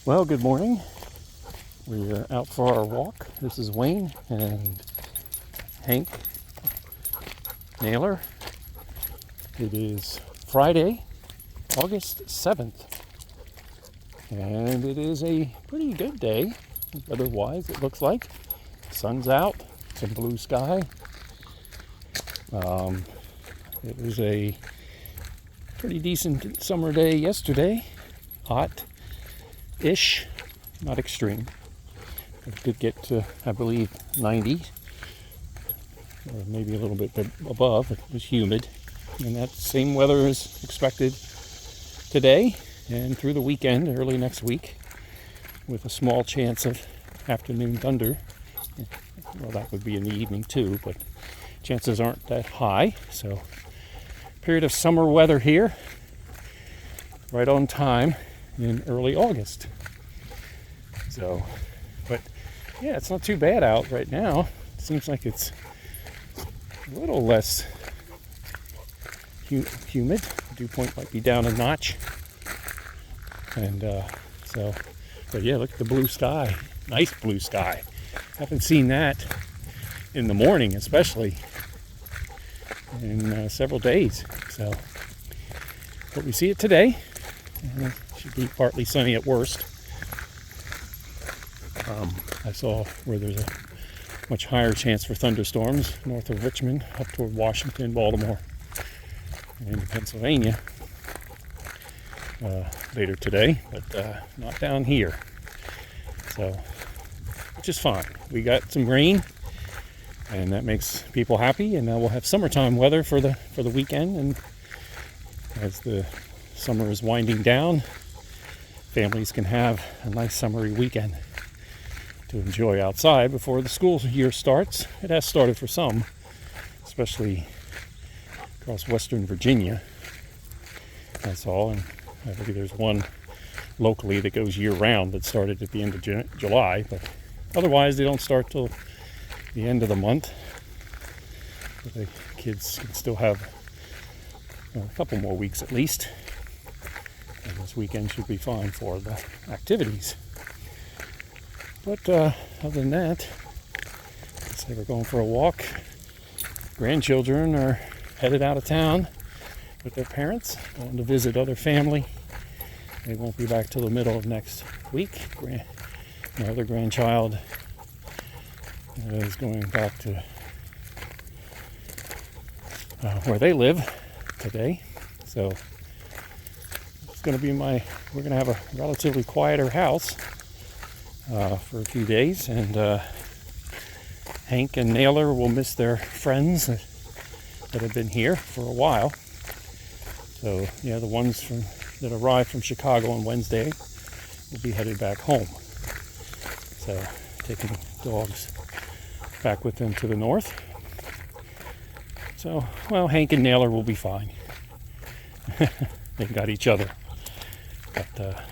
Well, good morning. We are out for our walk. This is Wayne and Hank Naylor. It is Friday, August 7th, and it is a pretty good day, weather-wise, it looks like. Sun's out, some blue sky. It was a pretty decent summer day yesterday. Hot-ish, not extreme. It did get to, I believe, 90, or maybe a little bit above. It was humid, and that same weather is expected today and through the weekend, early next week, with a small chance of afternoon thunder. Well, that would be in the evening too, but chances aren't that high. So, period of summer weather here, right on time in early August. So, but yeah, it's not too bad out right now. It seems like it's a little less humid. Dew point might be down a notch. And but yeah, look at the blue sky. Nice blue sky. Haven't seen that in the morning, especially in several days. So, but we see it today. And it should be partly sunny at worst. I saw where there's a much higher chance for thunderstorms north of Richmond, up toward Washington, Baltimore, and into Pennsylvania later today, but not down here. So, which is fine. We got some rain, and that makes people happy. And now we'll have summertime weather for the weekend. And as the summer is winding down, families can have a nice summery weekend to enjoy outside before the school year starts. It has started for some, especially across western Virginia. That's all. And I think there's one locally that goes year-round that started at the end of July, but otherwise they don't start till the end of the month. But the kids can still have a couple more weeks at least, and this weekend should be fine for the activities. But other than that, let's say we're going for a walk. Grandchildren are headed out of town with their parents, going to visit other family. They won't be back till the middle of next week. My other grandchild is going back to where they live today. So it's going to be we're going to have a relatively quieter house for a few days, and Hank and Naylor will miss their friends that have been here for a while. So yeah, the ones that arrived from Chicago on Wednesday will be headed back home. So taking dogs back with them to the north. So, well, Hank and Naylor will be fine. They got each other. But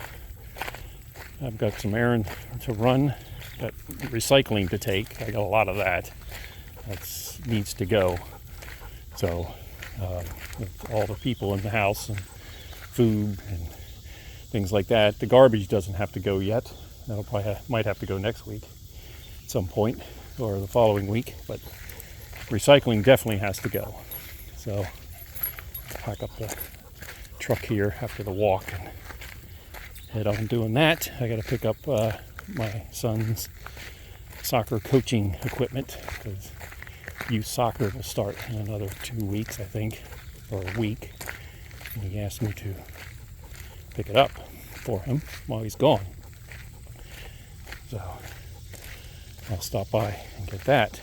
I've got some errand to run, got recycling to take. I got a lot of that. That needs to go. So, with all the people in the house and food and things like that, the garbage doesn't have to go yet. That'll probably might have to go next week at some point, or the following week. But recycling definitely has to go. So, pack up the truck here after the walk and head on doing that. I got to pick up my son's soccer coaching equipment, because youth soccer will start in another 2 weeks, I think, or a week. And he asked me to pick it up for him while he's gone. So I'll stop by and get that.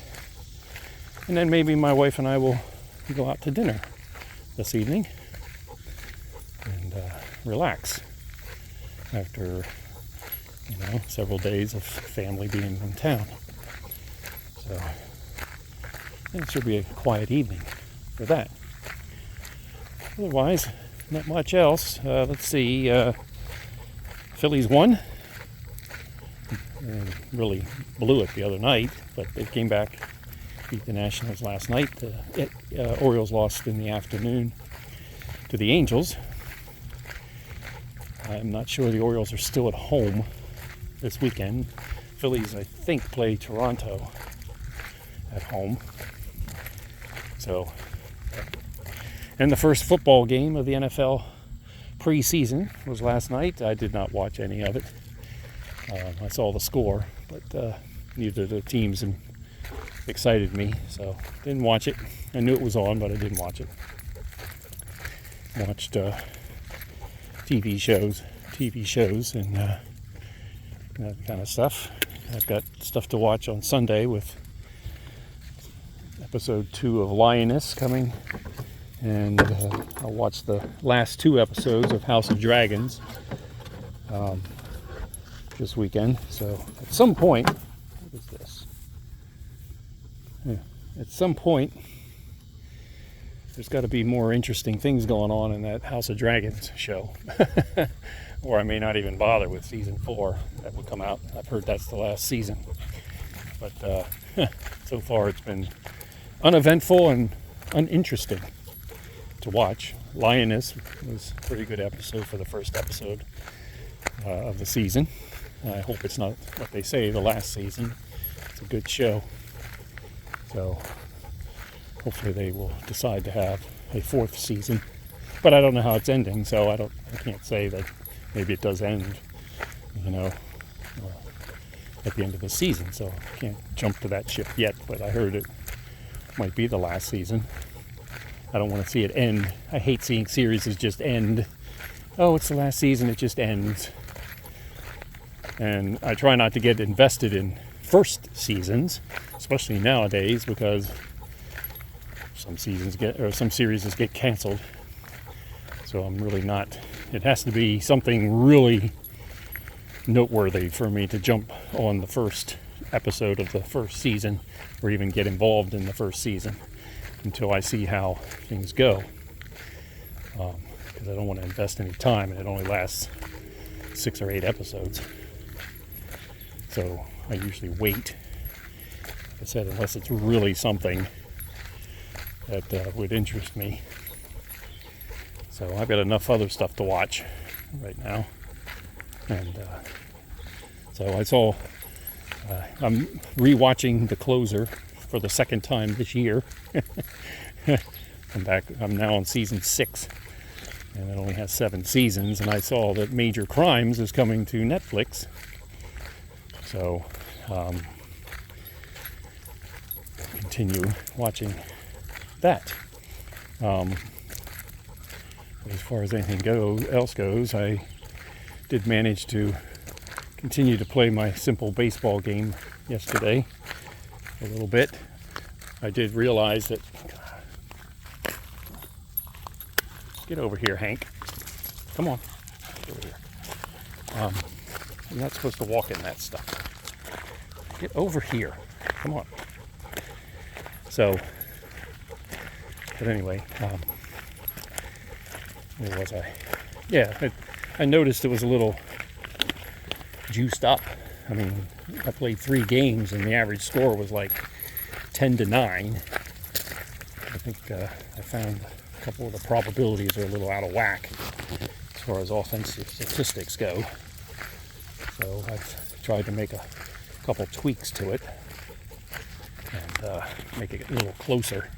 And then maybe my wife and I will go out to dinner this evening and relax after, several days of family being in town. So it should be a quiet evening for that. Otherwise, not much else. Let's see. Phillies won. Really blew it the other night, but they came back, beat the Nationals last night. Orioles lost in the afternoon to the Angels. I'm not sure the Orioles are still at home this weekend. Phillies, I think, play Toronto at home. So, and the first football game of the NFL preseason was last night. I did not watch any of it. I saw the score, but neither of the teams excited me, so didn't watch it. I knew it was on, but I didn't watch it. Watched TV shows, and that kind of stuff. I've got stuff to watch on Sunday with episode 2 of Lioness coming, and I'll watch the last 2 episodes of House of Dragons this weekend. So at some point, what is this? Yeah, at some point, there's got to be more interesting things going on in that House of Dragons show. Or I may not even bother with season 4 that would come out. I've heard that's the last season. But so far it's been uneventful and uninteresting to watch. Lioness was a pretty good episode for the first episode of the season. I hope it's not what they say, the last season. It's a good show. So hopefully they will decide to have a 4th season. But I don't know how it's ending, so I can't say that maybe it does end, at the end of the season. So I can't jump to that ship yet, but I heard it might be the last season. I don't want to see it end. I hate seeing series just end. Oh, it's the last season, it just ends. And I try not to get invested in first seasons, especially nowadays, because some series get canceled. So I'm really not. It has to be something really noteworthy for me to jump on the first episode of the first season, or even get involved in the first season until I see how things go. Because I don't want to invest any time, and it only lasts 6 or 8 episodes. So I usually wait, like I said, unless it's really something that would interest me. So I've got enough other stuff to watch right now. And so I'm rewatching The Closer for the second time this year. I'm now on season 6, and it only has 7 seasons, and I saw that Major Crimes is coming to Netflix. So continue watching that. As far as anything else goes, I did manage to continue to play my simple baseball game yesterday a little bit. I did realize that... Get over here, Hank. Come on. Get over here. You're not supposed to walk in that stuff. Get over here. Come on. So, but anyway, where was I? Yeah, I noticed it was a little juiced up. I mean, I played 3 games and the average score was like 10-9. I think I found a couple of the probabilities are a little out of whack as far as offensive statistics go. So I've tried to make a couple tweaks to it and make it a little closer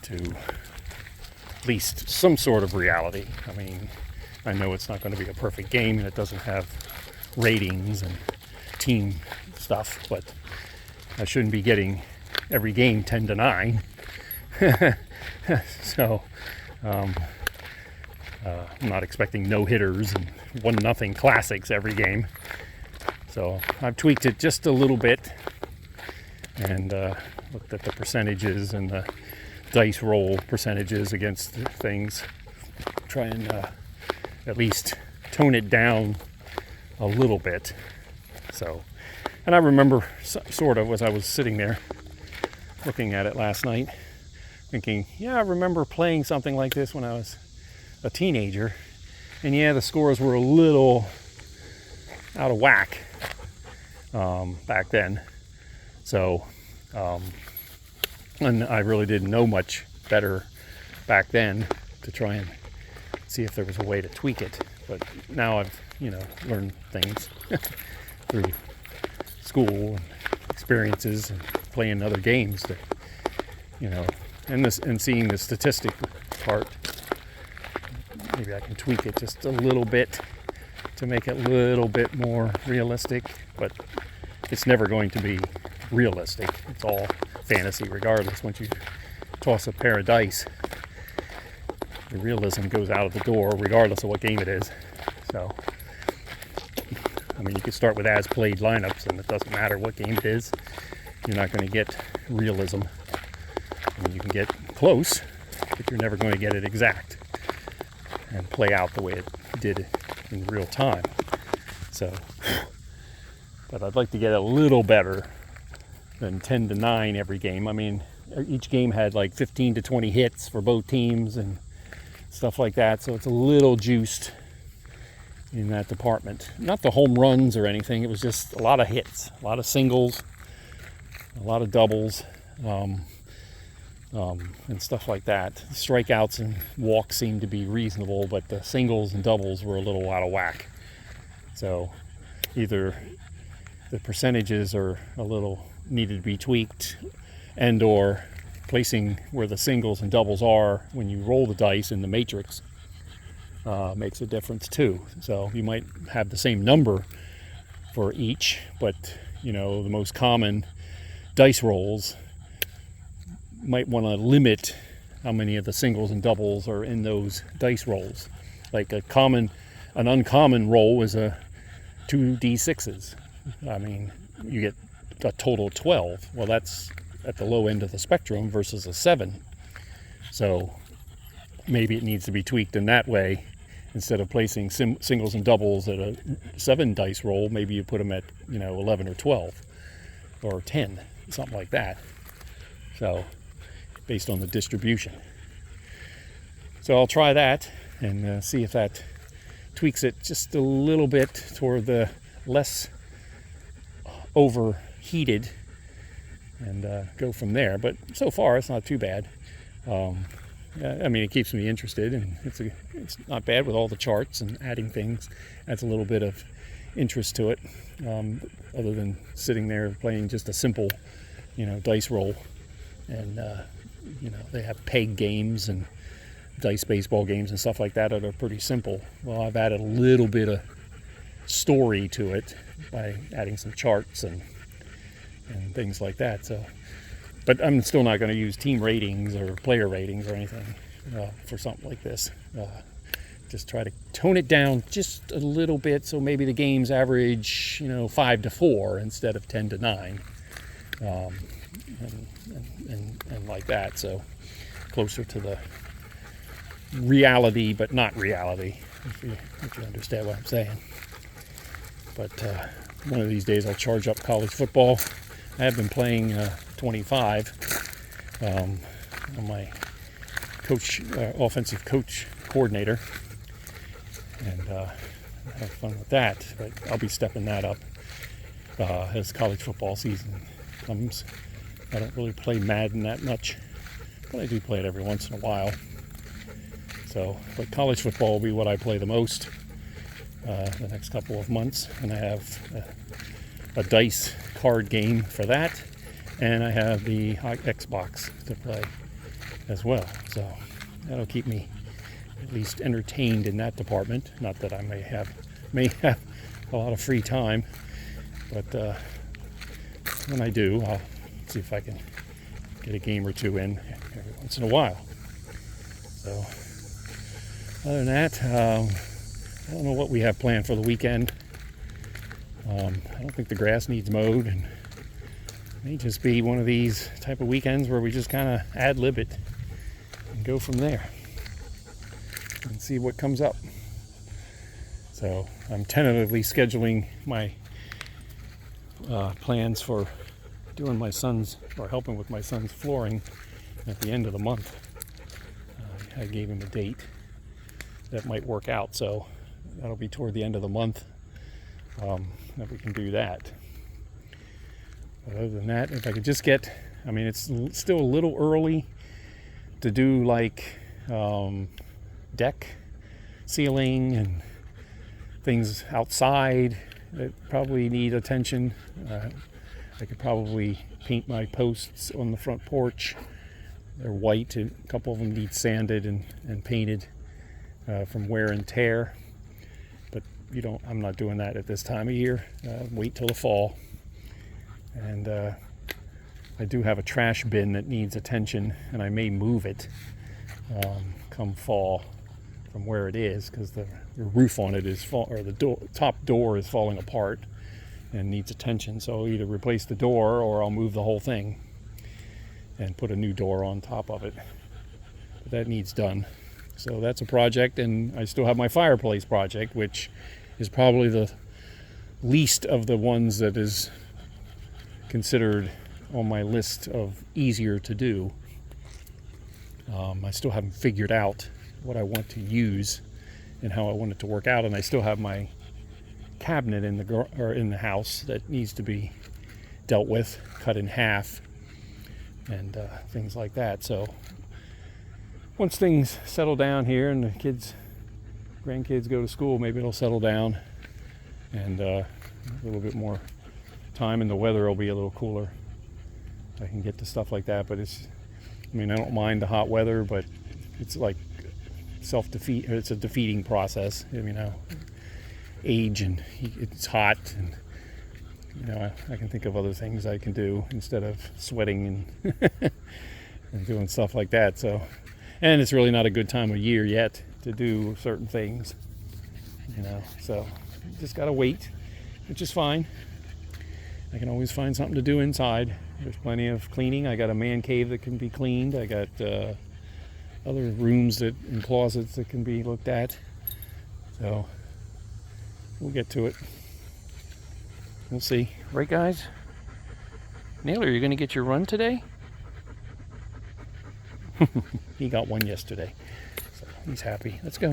to at least some sort of reality. I mean, I know it's not going to be a perfect game and it doesn't have ratings and team stuff, but I shouldn't be getting every game 10-9. So I'm not expecting no-hitters and 1-0 classics every game. So I've tweaked it just a little bit and looked at the percentages and the dice roll percentages against things. Try and at least tone it down a little bit. So, and I remember sort of as I was sitting there looking at it last night, thinking, yeah, I remember playing something like this when I was a teenager. And yeah, the scores were a little out of whack back then. So, and I really didn't know much better back then to try and see if there was a way to tweak it. But now I've, learned things through school and experiences and playing other games that, and seeing the statistic part. Maybe I can tweak it just a little bit to make it a little bit more realistic, but it's never going to be realistic. It's all fantasy regardless. Once you toss a pair of dice, the realism goes out of the door regardless of what game it is. So, you could start with as played lineups and it doesn't matter what game it is. You're not going to get realism. You can get close, but you're never going to get it exact and play out the way it did in real time. So, but I'd like to get a little better than 10-9 every game. Each game had like 15 to 20 hits for both teams and stuff like that, so it's a little juiced in that department. Not the home runs or anything, it was just a lot of hits, a lot of singles, a lot of doubles, and stuff like that. Strikeouts and walks seemed to be reasonable, but the singles and doubles were a little out of whack. So either the percentages are a little needed to be tweaked, and or placing where the singles and doubles are when you roll the dice in the matrix makes a difference too. So you might have the same number for each, but the most common dice rolls might want to limit how many of the singles and doubles are in those dice rolls. Like an uncommon roll is a 2d6s. You get a total of 12. Well, that's at the low end of the spectrum versus a 7. So maybe it needs to be tweaked in that way. Instead of placing singles and doubles at a 7 dice roll, maybe you put them at 11 or 12 or 10, something like that. So based on the distribution. So I'll try that and see if that tweaks it just a little bit toward the less overheated, and go from there. But so far it's not too bad. It keeps me interested, and it's not bad with all the charts and adding things. Adds a little bit of interest to it, other than sitting there playing just a simple, dice roll. And they have peg games and dice baseball games and stuff like that are pretty simple. Well, I've added a little bit of story to it by adding some charts and things like that. So, but I'm still not going to use team ratings or player ratings or anything for something like this. Just try to tone it down just a little bit, so maybe the games average 5-4 instead of 10-9, and like that. So closer to the reality, but not reality, if you understand what I'm saying. But one of these days I'll charge up college football. I have been playing 25. I'm my offensive coach coordinator, and have fun with that. But I'll be stepping that up as college football season comes. I don't really play Madden that much, but I do play it every once in a while. So, but college football will be what I play the most the next couple of months, and I have a dice card game for that, and I have the Xbox to play as well. So that'll keep me at least entertained in that department. Not that I may have a lot of free time, but when I do, I'll see if I can get a game or two in every once in a while. So other than that, I don't know what we have planned for the weekend. I don't think the grass needs mowed, and it may just be one of these type of weekends where we just kind of ad-lib it and go from there and see what comes up. So I'm tentatively scheduling my plans for doing my son's, or helping with my son's flooring at the end of the month. I gave him a date that might work out, so that'll be toward the end of the month that we can do that. But other than that, if I could just get, it's still a little early to do like deck sealing and things outside that probably need attention. I could probably paint my posts on the front porch. They're white, and a couple of them need sanded and painted from wear and tear. But I'm not doing that at this time of year. Wait till the fall. And I do have a trash bin that needs attention, and I may move it come fall from where it is, because the roof on it or the top door is falling apart and needs attention. So I'll either replace the door or I'll move the whole thing and put a new door on top of it. But that needs done. So that's a project, and I still have my fireplace project, which is probably the least of the ones that is considered on my list of easier to do. I still haven't figured out what I want to use and how I want it to work out, and I still have my cabinet in the house that needs to be dealt with, cut in half, and things like that. So once things settle down here and the grandkids go to school, maybe it'll settle down and a little bit more time, and the weather will be a little cooler. I can get to stuff like that. But I don't mind the hot weather, but it's like it's a defeating process. Age, and it's hot, and I can think of other things I can do instead of sweating and and doing stuff like that. So, and it's really not a good time of year yet to do certain things, so just gotta wait, which is fine. I can always find something to do inside. There's plenty of cleaning. I got a man cave that can be cleaned. I got other rooms and closets that can be looked at. So we'll get to it. We'll see. Right, guys? Naylor, you're going to get your run today? He got one yesterday, so he's happy. Let's go.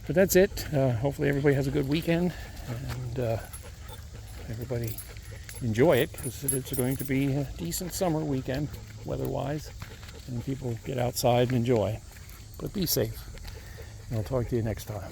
But that's it. Hopefully everybody has a good weekend, and everybody enjoy it, because it's going to be a decent summer weekend weather-wise, and people get outside and enjoy. But be safe, and I'll talk to you next time.